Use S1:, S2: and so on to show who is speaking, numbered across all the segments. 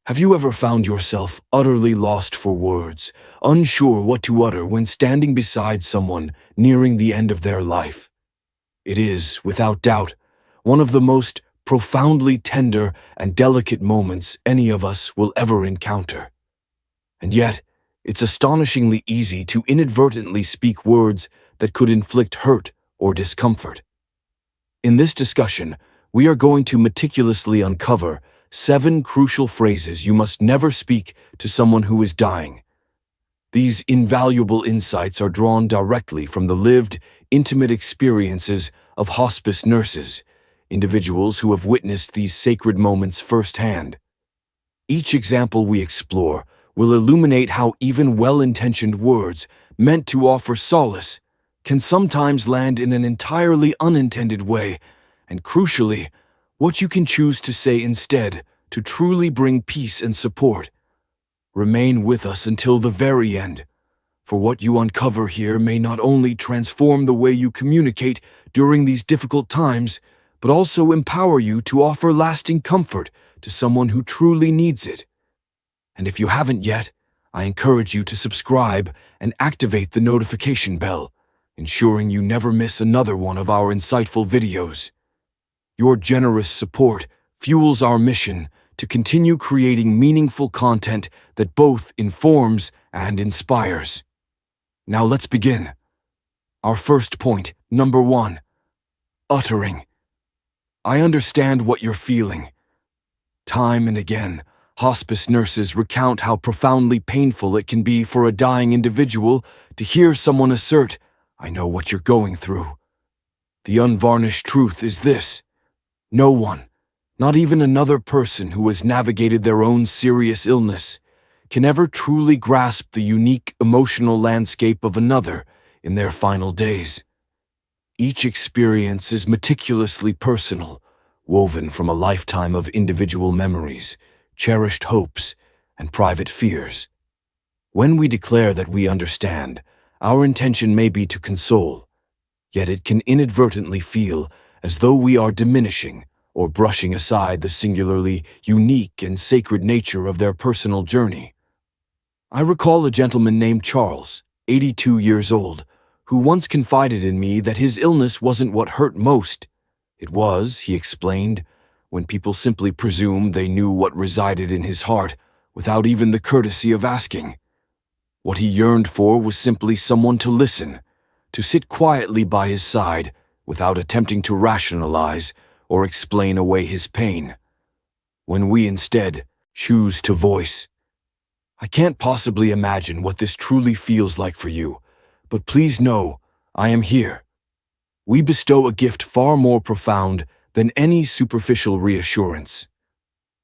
S1: Have you ever found yourself utterly lost for words, unsure what to utter when standing beside someone nearing the end of their life? It is, without doubt, one of the most profoundly tender and delicate moments any of us will ever encounter. And yet, it's astonishingly easy to inadvertently speak words that could inflict hurt or discomfort. In this discussion, we are going to meticulously uncover 7 crucial phrases you must never speak to someone who is dying. These invaluable insights are drawn directly from the lived, intimate experiences of hospice nurses, individuals who have witnessed these sacred moments firsthand. Each example we explore will illuminate how even well-intentioned words meant to offer solace can sometimes land in an entirely unintended way, and crucially, what you can choose to say instead to truly bring peace and support. Remain with us until the very end, for what you uncover here may not only transform the way you communicate during these difficult times, but also empower you to offer lasting comfort to someone who truly needs it. And if you haven't yet, I encourage you to subscribe and activate the notification bell, ensuring you never miss another one of our insightful videos. Your generous support fuels our mission to continue creating meaningful content that both informs and inspires. Now let's begin. Our first point, number 1, uttering. I understand what you're feeling. Time and again, hospice nurses recount how profoundly painful it can be for a dying individual to hear someone assert, "I know what you're going through." The unvarnished truth is this: no one, not even another person who has navigated their own serious illness, can ever truly grasp the unique emotional landscape of another in their final days. Each experience is meticulously personal, woven from a lifetime of individual memories, cherished hopes, and private fears. When we declare that we understand, our intention may be to console, yet it can inadvertently feel as though we are diminishing or brushing aside the singularly unique and sacred nature of their personal journey. I recall a gentleman named Charles, 82 years old, who once confided in me that his illness wasn't what hurt most. It was, he explained, when people simply presumed they knew what resided in his heart without even the courtesy of asking. What he yearned for was simply someone to listen, to sit quietly by his side without attempting to rationalize or explain away his pain. When we instead choose to voice, "I can't possibly imagine what this truly feels like for you, but please know I am here," we bestow a gift far more profound than any superficial reassurance.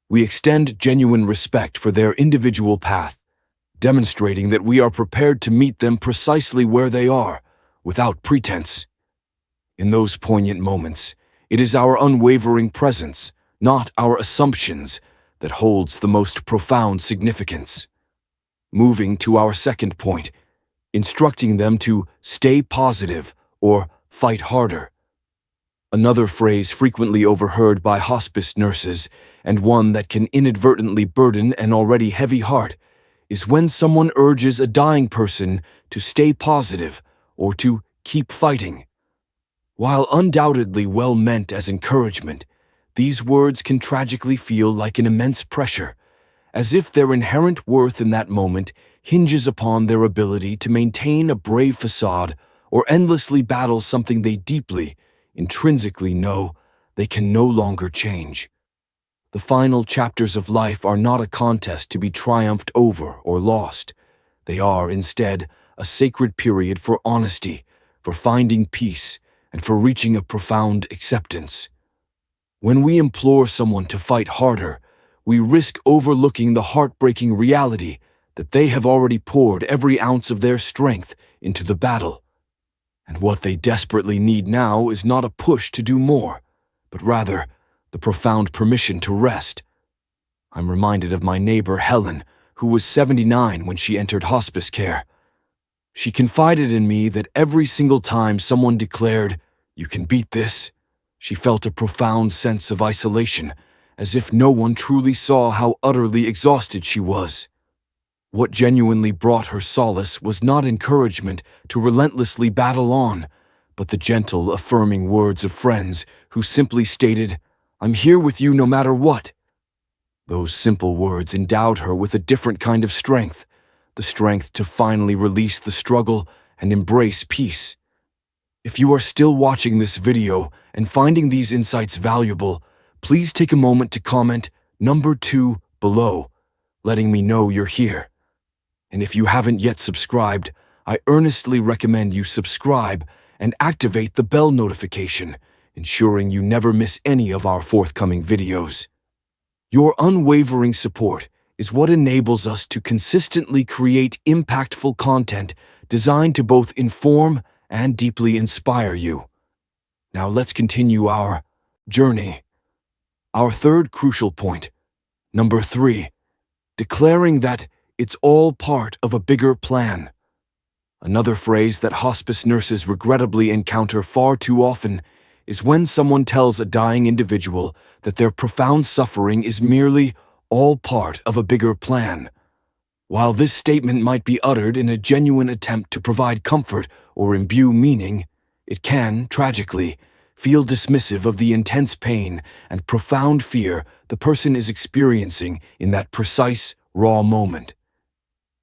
S1: We extend genuine respect for their individual path, demonstrating that we are prepared to meet them precisely where they are, without pretense. In those poignant moments, it is our unwavering presence, not our assumptions, that holds the most profound significance. Moving to our second point, instructing them to stay positive or fight harder. Another phrase frequently overheard by hospice nurses, and one that can inadvertently burden an already heavy heart, is when someone urges a dying person to stay positive or to keep fighting. While undoubtedly well meant as encouragement, these words can tragically feel like an immense pressure, as if their inherent worth in that moment hinges upon their ability to maintain a brave facade or endlessly battle something they deeply, intrinsically know they can no longer change. The final chapters of life are not a contest to be triumphed over or lost. They are, instead, a sacred period for honesty, for finding peace, and for reaching a profound acceptance. When we implore someone to fight harder, we risk overlooking the heartbreaking reality that they have already poured every ounce of their strength into the battle. And what they desperately need now is not a push to do more, but rather the profound permission to rest. I'm reminded of my neighbor Helen, who was 79 when she entered hospice care. She confided in me that every single time someone declared, "You can beat this," she felt a profound sense of isolation, as if no one truly saw how utterly exhausted she was. What genuinely brought her solace was not encouragement to relentlessly battle on, but the gentle, affirming words of friends who simply stated, "I'm here with you no matter what." Those simple words endowed her with a different kind of strength, the strength to finally release the struggle and embrace peace. If you are still watching this video and finding these insights valuable, please take a moment to comment number 2 below, letting me know you're here. And if you haven't yet subscribed, I earnestly recommend you subscribe and activate the bell notification, ensuring you never miss any of our forthcoming videos. Your unwavering support is what enables us to consistently create impactful content designed to both inform and deeply inspire you. Now let's continue our journey. Our third crucial point, number 3, declaring that it's all part of a bigger plan. Another phrase that hospice nurses regrettably encounter far too often is when someone tells a dying individual that their profound suffering is merely all part of a bigger plan. While this statement might be uttered in a genuine attempt to provide comfort or imbue meaning, it can, tragically, feel dismissive of the intense pain and profound fear the person is experiencing in that precise, raw moment.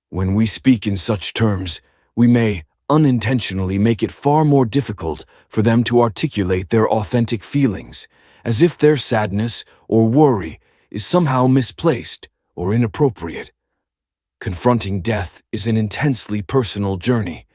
S1: When we speak in such terms, we may unintentionally make it far more difficult for them to articulate their authentic feelings, as if their sadness or worry is somehow misplaced or inappropriate. Confronting death is an intensely personal journey,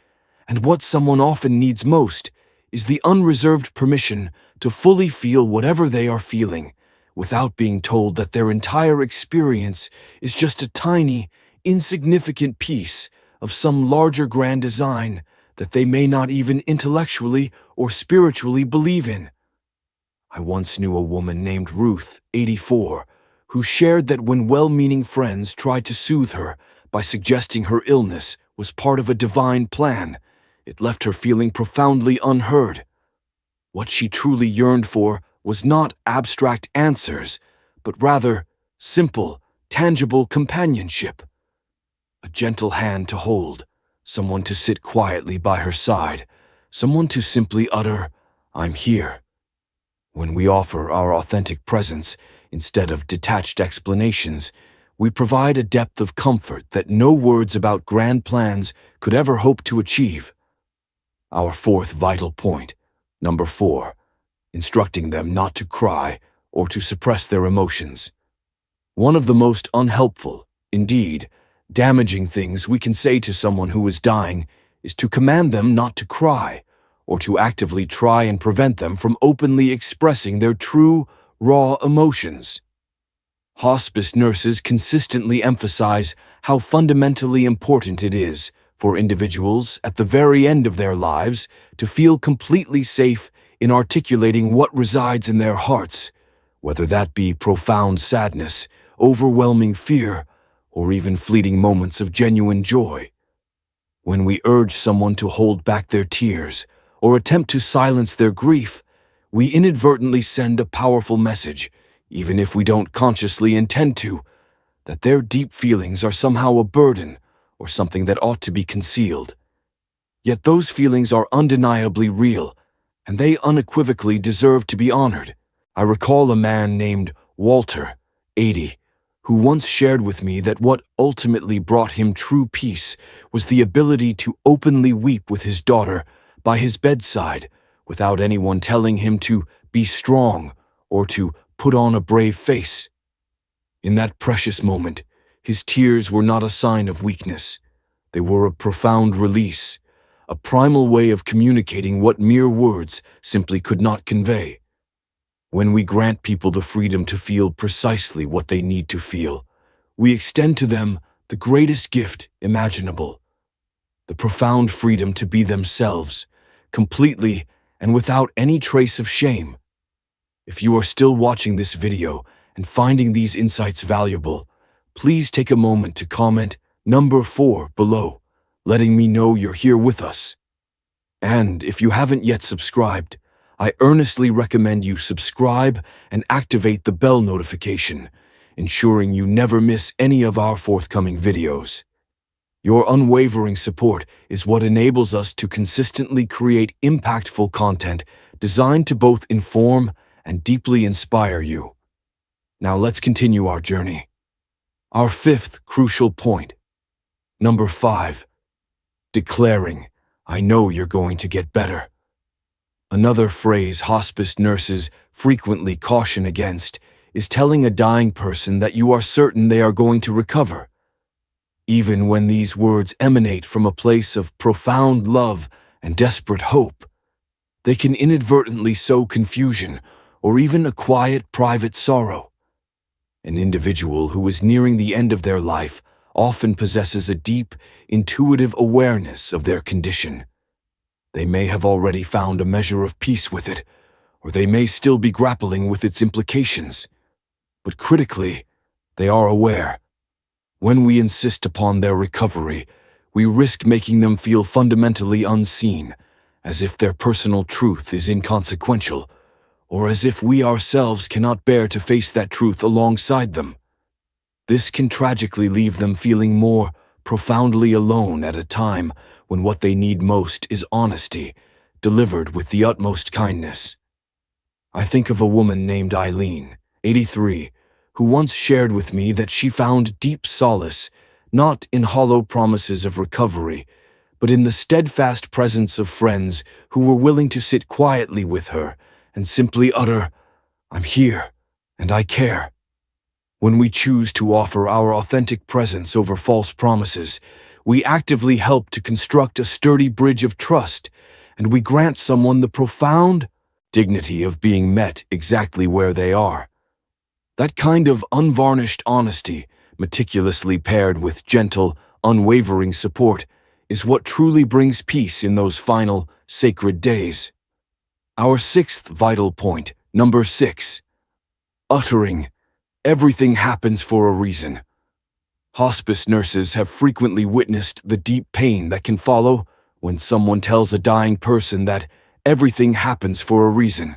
S1: and what someone often needs most is the unreserved permission to fully feel whatever they are feeling, without being told that their entire experience is just a tiny, insignificant piece of some larger grand design that they may not even intellectually or spiritually believe in. I once knew a woman named Ruth, 84, who shared that when well-meaning friends tried to soothe her by suggesting her illness was part of a divine plan, it left her feeling profoundly unheard. What she truly yearned for was not abstract answers, but rather simple, tangible companionship. A gentle hand to hold, someone to sit quietly by her side, someone to simply utter, "I'm here." When we offer our authentic presence instead of detached explanations, we provide a depth of comfort that no words about grand plans could ever hope to achieve. Our fourth vital point, number 4, instructing them not to cry or to suppress their emotions. One of the most unhelpful, indeed, damaging things we can say to someone who is dying is to command them not to cry, or to actively try and prevent them from openly expressing their true, raw emotions. Hospice nurses consistently emphasize how fundamentally important it is for individuals at the very end of their lives to feel completely safe in articulating what resides in their hearts, whether that be profound sadness, overwhelming fear, or even fleeting moments of genuine joy. When we urge someone to hold back their tears or attempt to silence their grief, we inadvertently send a powerful message, even if we don't consciously intend to, that their deep feelings are somehow a burden or something that ought to be concealed. Yet those feelings are undeniably real, and they unequivocally deserve to be honored. I recall a man named Walter, 80, who once shared with me that what ultimately brought him true peace was the ability to openly weep with his daughter by his bedside without anyone telling him to be strong or to put on a brave face. In that precious moment, his tears were not a sign of weakness. They were a profound release, a primal way of communicating what mere words simply could not convey. When we grant people the freedom to feel precisely what they need to feel, we extend to them the greatest gift imaginable, the profound freedom to be themselves, completely and without any trace of shame. If you are still watching this video and finding these insights valuable, please take a moment to comment number 4 below, letting me know you're here with us. And if you haven't yet subscribed, I earnestly recommend you subscribe and activate the bell notification, ensuring you never miss any of our forthcoming videos. Your unwavering support is what enables us to consistently create impactful content designed to both inform and deeply inspire you. Now let's continue our journey. Our fifth crucial point. Number 5. Declaring, "I know you're going to get better." Another phrase hospice nurses frequently caution against is telling a dying person that you are certain they are going to recover. Even when these words emanate from a place of profound love and desperate hope, they can inadvertently sow confusion or even a quiet, private sorrow. An individual who is nearing the end of their life often possesses a deep, intuitive awareness of their condition. They may have already found a measure of peace with it, or they may still be grappling with its implications. But critically, they are aware. When we insist upon their recovery, we risk making them feel fundamentally unseen, as if their personal truth is inconsequential, or as if we ourselves cannot bear to face that truth alongside them. This can tragically leave them feeling more profoundly alone at a time when what they need most is honesty, delivered with the utmost kindness. I think of a woman named Eileen, 83, who once shared with me that she found deep solace, not in hollow promises of recovery, but in the steadfast presence of friends who were willing to sit quietly with her and simply utter, "I'm here, and I care." When we choose to offer our authentic presence over false promises, we actively help to construct a sturdy bridge of trust, and we grant someone the profound dignity of being met exactly where they are. That kind of unvarnished honesty, meticulously paired with gentle, unwavering support, is what truly brings peace in those final, sacred days. Our sixth vital point, number 6. Uttering, "Everything happens for a reason." Hospice nurses have frequently witnessed the deep pain that can follow when someone tells a dying person that everything happens for a reason.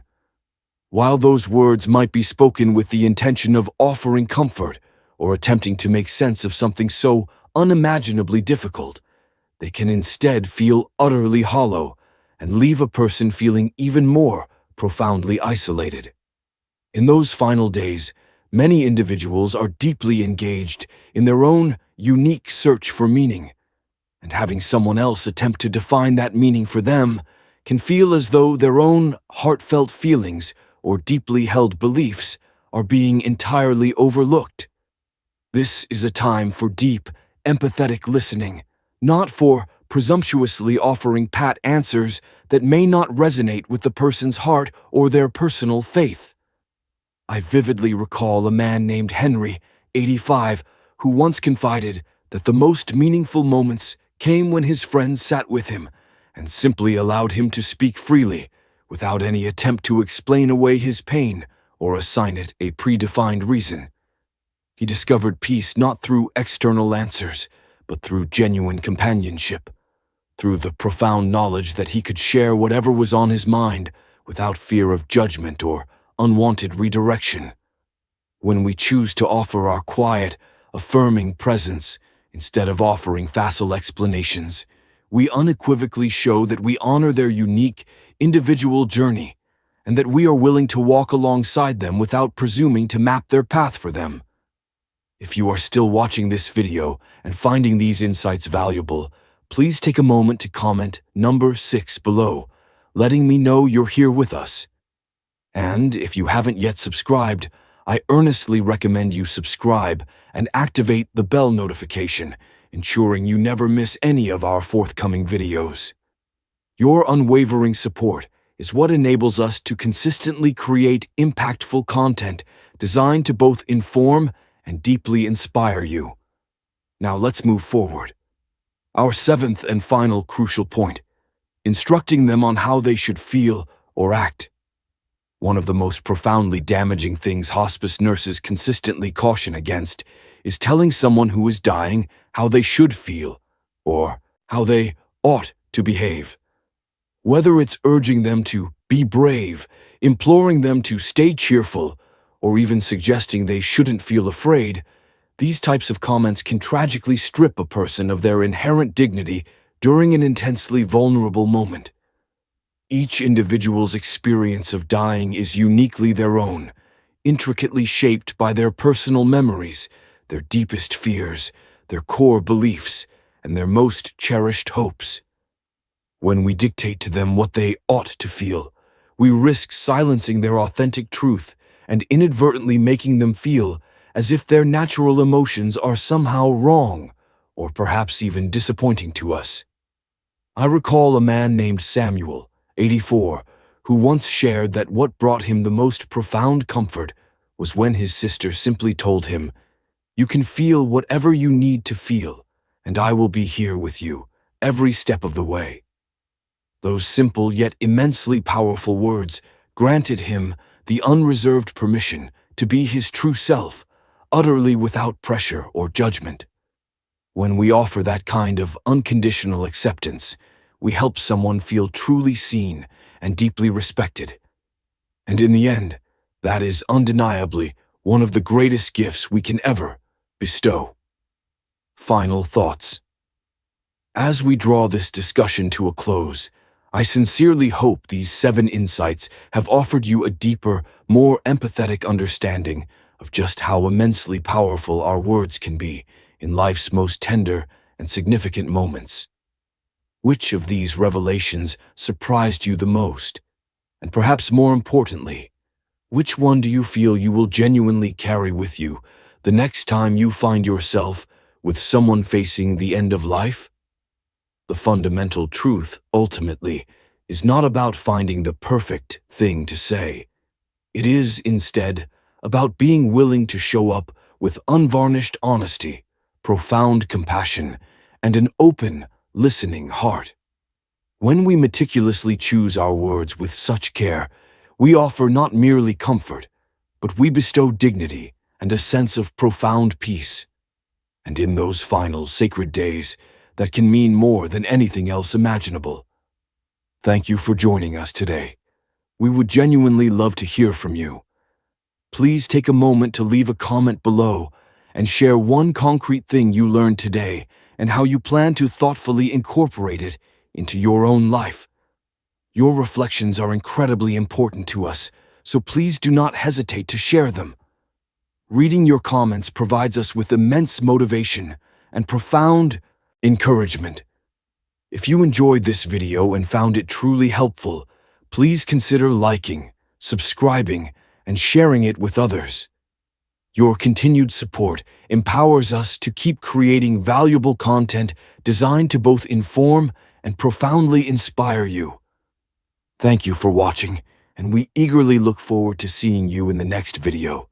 S1: While those words might be spoken with the intention of offering comfort or attempting to make sense of something so unimaginably difficult, they can instead feel utterly hollow and leave a person feeling even more profoundly isolated. In those final days, many individuals are deeply engaged in their own unique search for meaning, and having someone else attempt to define that meaning for them can feel as though their own heartfelt feelings or deeply held beliefs are being entirely overlooked. This is a time for deep, empathetic listening, not for presumptuously offering pat answers that may not resonate with the person's heart or their personal faith. I vividly recall a man named Henry, 85, who once confided that the most meaningful moments came when his friends sat with him and simply allowed him to speak freely, without any attempt to explain away his pain or assign it a predefined reason. He discovered peace not through external answers, but through genuine companionship, through the profound knowledge that he could share whatever was on his mind without fear of judgment or unwanted redirection. When we choose to offer our quiet, affirming presence instead of offering facile explanations, we unequivocally show that we honor their unique, individual journey and that we are willing to walk alongside them without presuming to map their path for them. If you are still watching this video and finding these insights valuable, please take a moment to comment number 6 below, letting me know you're here with us. And if you haven't yet subscribed, I earnestly recommend you subscribe and activate the bell notification, ensuring you never miss any of our forthcoming videos. Your unwavering support is what enables us to consistently create impactful content designed to both inform and deeply inspire you. Now let's move forward. Our seventh and final crucial point, instructing them on how they should feel or act. One of the most profoundly damaging things hospice nurses consistently caution against is telling someone who is dying how they should feel or how they ought to behave. Whether it's urging them to be brave, imploring them to stay cheerful, or even suggesting they shouldn't feel afraid, these types of comments can tragically strip a person of their inherent dignity during an intensely vulnerable moment. Each individual's experience of dying is uniquely their own, intricately shaped by their personal memories, their deepest fears, their core beliefs, and their most cherished hopes. When we dictate to them what they ought to feel, we risk silencing their authentic truth and inadvertently making them feel as if their natural emotions are somehow wrong, or perhaps even disappointing to us. I recall a man named Samuel, 84, who once shared that what brought him the most profound comfort was when his sister simply told him, "You can feel whatever you need to feel, and I will be here with you every step of the way." Those simple yet immensely powerful words granted him the unreserved permission to be his true self, utterly without pressure or judgment. When we offer that kind of unconditional acceptance, we help someone feel truly seen and deeply respected. And in the end, that is undeniably one of the greatest gifts we can ever bestow. Final thoughts. As we draw this discussion to a close, I sincerely hope these 7 insights have offered you a deeper, more empathetic understanding of just how immensely powerful our words can be in life's most tender and significant moments. Which of these revelations surprised you the most? And perhaps more importantly, which one do you feel you will genuinely carry with you the next time you find yourself with someone facing the end of life? The fundamental truth, ultimately, is not about finding the perfect thing to say. It is, instead, about being willing to show up with unvarnished honesty, profound compassion, and an open, listening heart. When we meticulously choose our words with such care, we offer not merely comfort, but we bestow dignity and a sense of profound peace. And in those final sacred days, that can mean more than anything else imaginable. Thank you for joining us today. We would genuinely love to hear from you. Please take a moment to leave a comment below and share one concrete thing you learned today and how you plan to thoughtfully incorporate it into your own life. Your reflections are incredibly important to us, so please do not hesitate to share them. Reading your comments provides us with immense motivation and profound encouragement. If you enjoyed this video and found it truly helpful, please consider liking, subscribing, and sharing it with others. Your continued support empowers us to keep creating valuable content designed to both inform and profoundly inspire you. Thank you for watching, and we eagerly look forward to seeing you in the next video.